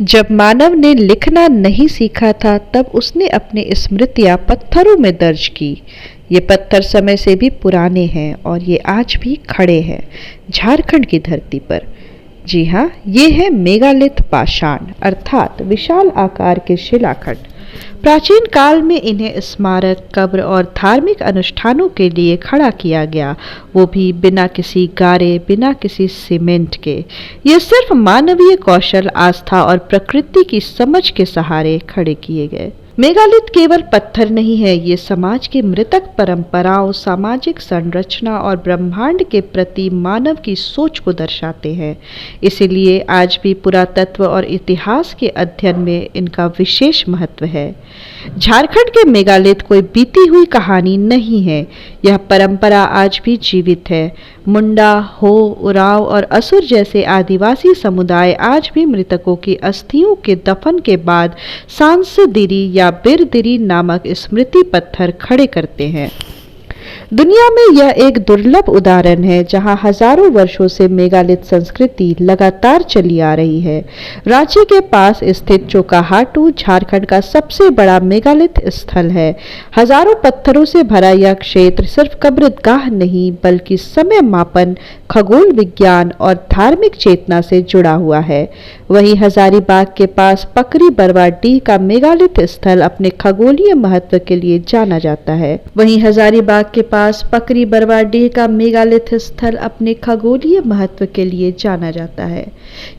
जब मानव ने लिखना नहीं सीखा था तब उसने अपनी स्मृतियां पत्थरों में दर्ज की। ये पत्थर समय से भी पुराने हैं और ये आज भी खड़े हैं झारखंड की धरती पर। जी हाँ, ये है मेगालिथ पाषाण अर्थात विशाल आकार के शिलाखंड। प्राचीन काल में इन्हें स्मारक, कब्र और धार्मिक अनुष्ठानों के लिए खड़ा किया गया, वो भी बिना किसी गारे, बिना किसी सीमेंट के। ये सिर्फ मानवीय कौशल, आस्था और प्रकृति की समझ के सहारे खड़े किए गए। मेगालिथ केवल पत्थर नहीं है, ये समाज की मृतक परंपराओं, सामाजिक संरचना और ब्रह्मांड के प्रति मानव की सोच को दर्शाते हैं। इसीलिए आज भी पुरातत्व और इतिहास के अध्ययन में इनका विशेष महत्व है। झारखंड के मेगालिथ कोई बीती हुई कहानी नहीं है, यह परंपरा आज भी जीवित है। मुंडा, हो, उरांव और असुर जैसे आदिवासी समुदाय आज भी मृतकों की अस्थियों के दफन के बाद सांसदिरी या बिरदिरी नामक स्मृति पत्थर खड़े करते हैं। दुनिया में यह एक दुर्लभ उदाहरण है जहां हजारों वर्षों से मेगालिथ संस्कृति लगातार चली आ रही है। रांची के पास स्थित चोकाहाटू झारखंड का सबसे बड़ा मेगालिथ स्थल है। हजारों पत्थरों से भरा यह क्षेत्र सिर्फ कब्रगाह नहीं बल्कि समय मापन, खगोल विज्ञान और धार्मिक चेतना से जुड़ा हुआ है। वहीं हजारीबाग के पास पकरी बरवाडीह का मेगालिथ स्थल अपने खगोलीय महत्व के लिए जाना जाता है। वहीं हजारीबाग के पास पकरी बरवाडीह का मेगालिथ स्थल अपने खगोलीय महत्व के लिए जाना जाता है।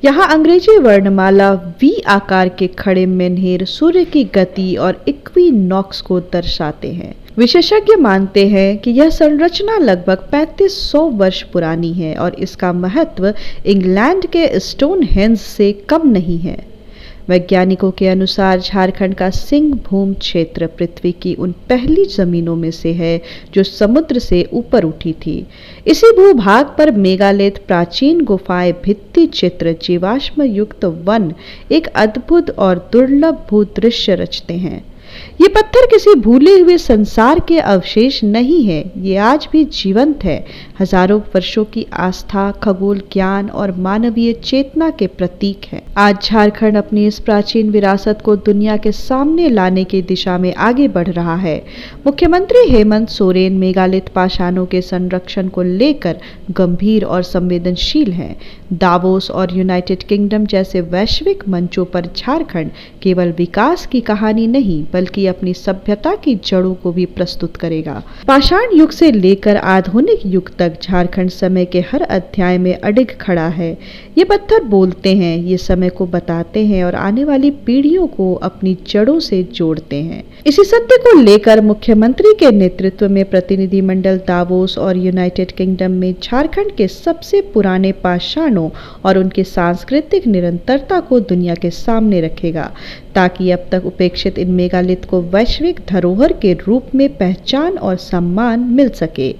यहाँ अंग्रेजी वर्णमाला वी आकार के खड़े मेनहिर सूर्य की गति और इक्विनॉक्स को दर्शाते हैं। विशेषज्ञ मानते हैं कि यह संरचना लगभग 3500 वर्ष पुरानी है और इसका महत्व इंग्लैंड के स्टोनहेंज से कम नहीं है। वैज्ञानिकों के अनुसार झारखंड का सिंहभूम क्षेत्र पृथ्वी की उन पहली जमीनों में से है जो समुद्र से ऊपर उठी थी। इसी भूभाग पर मेगालिथ, प्राचीन गुफाएं, भित्ति चित्र, जीवाश्म युक्त वन एक अद्भुत और दुर्लभ भूदृश्य रचते हैं। ये पत्थर किसी भूले हुए संसार के अवशेष नहीं है, ये आज भी जीवंत है। हजारों वर्षों की आस्था, खगोल ज्ञान और मानवीय चेतना के प्रतीक है। आज झारखंड अपनी इस प्राचीन विरासत को दुनिया के सामने लाने की दिशा में आगे बढ़ रहा है। मुख्यमंत्री हेमंत सोरेन मेगालिथ पाषाणों के संरक्षण को लेकर गंभीर और संवेदनशील हैं। दावोस और यूनाइटेड किंगडम जैसे वैश्विक मंचों पर झारखंड केवल विकास की कहानी नहीं बल्कि अपनी सभ्यता की जड़ों को भी प्रस्तुत करेगा। पाषाण युग से लेकर आधुनिक युग तक झारखंड समय के हर अध्याय में अडिग खड़ा है। ये पत्थर बोलते हैं, ये समय को बताते हैं और आने वाली पीढ़ियों को अपनी जड़ों से जोड़ते हैं। इसी सत्य को लेकर मुख्यमंत्री के नेतृत्व में प्रतिनिधिमंडल दावोस और यूनाइटेड किंगडम में झारखंड के सबसे पुराने पाषाणों और उनकी सांस्कृतिक निरंतरता को दुनिया के सामने रखेगा, ताकि अब तक उपेक्षित इन मेगालिथ को वैश्विक धरोहर के रूप में पहचान और सम्मान मिल सके।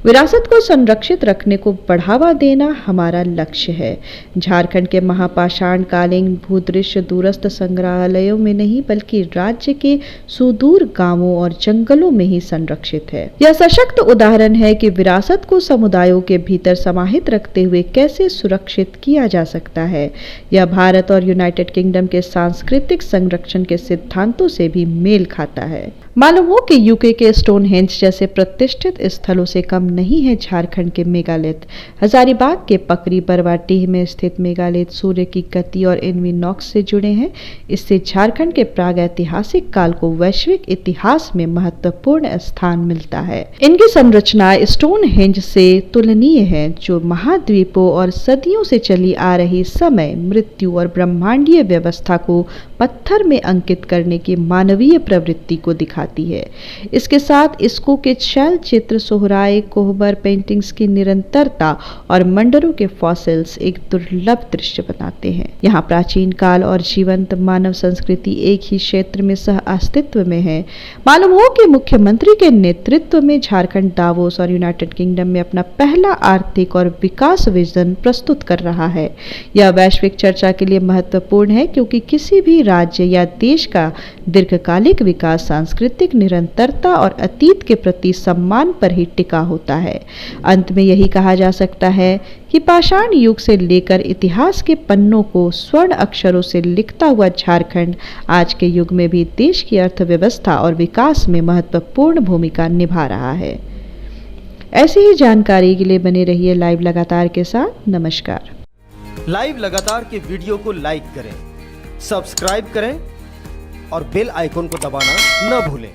विरासत को संरक्षित रखने को बढ़ावा देना हमारा लक्ष्य है। झारखंड के महापाषाण कालीन भूदृश्य दूरस्थ संग्रहालयों में नहीं बल्कि राज्य के सुदूर गांवों और जंगलों में ही संरक्षित है। यह सशक्त उदाहरण है कि विरासत को समुदायों के भीतर समाहित रखते हुए कैसे सुरक्षित किया जा सकता है। यह भारत और यूनाइटेड किंगडम के सांस्कृतिक संरक्षण के सिद्धांतों से भी मेल खाता है। मालूम हो कि यूके के स्टोनहेंज जैसे प्रतिष्ठित स्थलों से कम नहीं है झारखंड के मेगालिथ। हजारीबाग के पकरी बरवाडीह में स्थित मेगालिथ सूर्य की गति और इक्विनॉक्स से जुड़े हैं। इससे झारखंड के प्रागैतिहासिक काल को वैश्विक इतिहास में महत्वपूर्ण स्थान मिलता है। इनकी संरचनाएं स्टोनहेंज से तुलनीय है, जो महाद्वीपों और सदियों से चली आ रही समय, मृत्यु और ब्रह्मांडीय व्यवस्था को पत्थर में अंकित करने की मानवीय प्रवृत्ति को दिखाती है। इसके साथ इसको के शैल चित्र, सोहराय, कोहबर पेंटिंग्स की निरंतरता और मंडरों के फॉसिल्स एक दुर्लभ दृश्य बनाते हैं। यहाँ प्राचीन काल और जीवंत मानव संस्कृति एक ही क्षेत्र में सह अस्तित्व में है। मालूम हो कि मुख्यमंत्री के नेतृत्व में झारखंड दावोस और यूनाइटेड किंगडम में अपना पहला आर्थिक और विकास विजन प्रस्तुत कर रहा है। यह वैश्विक चर्चा के लिए महत्वपूर्ण है क्योंकि किसी भी राज्य या देश का दीर्घकालिक विकास सांस्कृतिक सांस्कृतिक निरंतरता और अतीत के प्रति सम्मान पर ही टिका होता है। अंत में यही कहा जा सकता है कि पाषाण युग से लेकर इतिहास के पन्नों को स्वर्ण अक्षरों से लिखता हुआ झारखंड आज के युग में भी देश की अर्थव्यवस्था और विकास में महत्वपूर्ण भूमिका निभा रहा है। ऐसी ही जानकारी के लिए बने रहिए लाइव लगातार के साथ। नमस्कार। लाइव लगातार के वीडियो को लाइक करें, सब्सक्राइब करें और बेल आइकन को दबाना न भूलें।